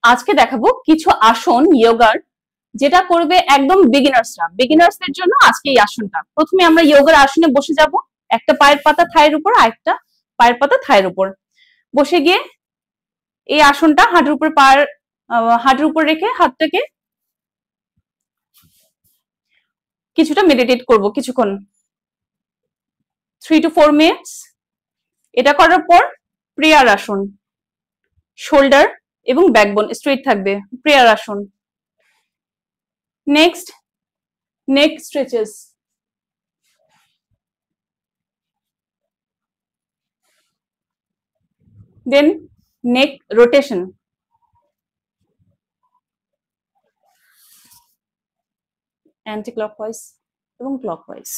আজকে দেখাবো কিছু আসন যোগার, যেটা করবে একদম বিগিনার্সদের জন্য আজকে এই আসনটা। প্রথমে আমরা যোগার আসনে বসে যাব, একটা পায়ের পাতা থায়ের উপর আর একটা পায়ের পাতা থায়ের উপর বসে গিয়ে এই আসনটা হাঁটুর উপর রেখে হাতটাকে কিছুটা মেডিটেট করব কিছুক্ষণ, 3 to 4 মিনিটস। এটা করার পর প্রেয়ার আসন, শোল্ডার এবং ব্যাকবোন স্ট্রেট থাকবে, prayer asana. Next neck stretches, then neck rotation, anti clockwise এবং clockwise.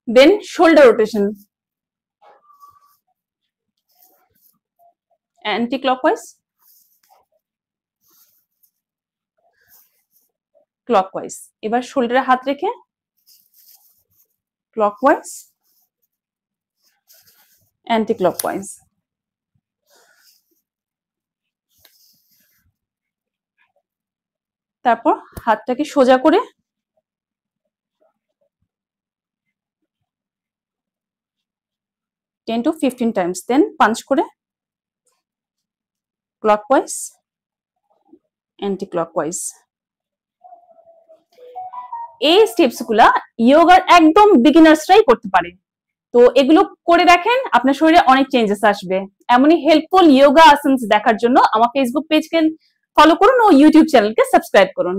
Then shoulder rotation, anti clockwise, clockwise. এবার শোল্ডারে হাত রেখে ক্লকওয়াইজ, অ্যান্টি ক্লকওয়াইজ। তারপর হাতটাকে সোজা করে 10 to 15 টাইমস, দেন পাঞ্চ করে ক্লকওয়াইজ, অ্যান্টি ক্লকওয়াইজ। এই স্টেপস গুলা যোগার একদম বিগিনার্সরাই করতে পারে। তো এগুলো করে দেখেন, আপনার শরীরে অনেক চেঞ্জেস আসবে। এমনই হেল্পফুল যোগা আসনস দেখার জন্য আমার ফেসবুক পেজকে ফলো করুন ও ইউটিউব চ্যানেলকে সাবস্ক্রাইব করুন।